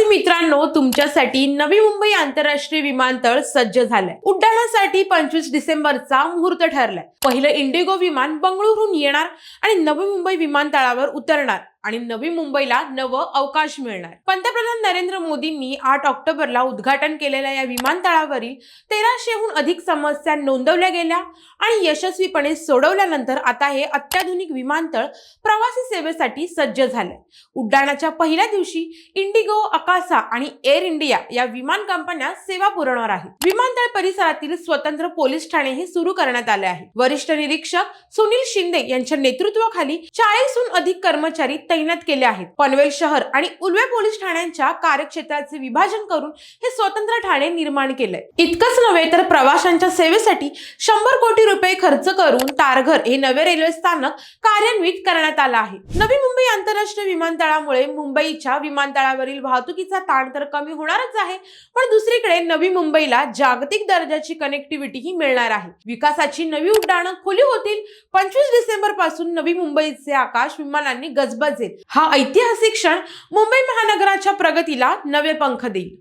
मित्रांनो, तुमच्यासाठी नवी मुंबई आंतरराष्ट्रीय विमानतळ सज्ज झालंय। उड्डाणासाठी 25 डिसेंबरचा मुहूर्त ठरलाय। पहिलं इंडिगो विमान बंगळुरूहून येणार आणि नवी मुंबई विमानतळावर उतरणार आणि नवी मुंबईला नवं अवकाश मिळणार। पंतप्रधान नरेंद्र मोदींनी 8 ऑक्टोबरला उद्घाटन केलेल्या या विमानतळावरील 1300हून अधिक समस्या नोंदवल्या गेल्या आणि यशस्वीपणे सोडवल्यानंतर आता हे अत्याधुनिक विमानतळ प्रवासी सेवेसाठी सज्ज झालंय। उड्डाणाच्या पहिल्या दिवशी इंडिगो, अकासा आणि एअर इंडिया या विमान कंपन्या सेवा पुरवणार आहेत। विमानतळ परिसरातील स्वतंत्र पोलीस ठाणेही सुरू करण्यात आले आहे। वरिष्ठ निरीक्षक सुनील शिंदे यांच्या नेतृत्वाखाली 40हून अधिक कर्मचारी तैनात केले आहेत। पनवेल शहर आणि उल्वे पोलीस ठाण्यांच्या कार्यक्षेत्राचे विभाजन करून हे स्वतंत्र ठाणे निर्माण केलंय। इतकंच नव्हे तर प्रवाशांच्या सेवेसाठी 100 कोटी रुपये खर्च करून तारघर हे नवे रेल्वे स्थानक कार्यान्वित करण्यात आलं आहे। नवी मुंबई आंतरराष्ट्रीय विमानतळामुळे मुंबईच्या विमानतळावरील वाहतुकीचा ताण तर कमी होणारच आहे, पण दुसरीकडे नवी मुंबईला जागतिक दर्जाची कनेक्टिव्हिटी ही मिळणार आहे। विकासाची नवी उड्डाणं खुली होतील। 25 डिसेंबर पासून नवी मुंबईचे आकाश विमानांनी गजबजेल। हा ऐतिहासिक क्षण मुंबई महानगराच्या प्रगतीला नवे पंख देईल।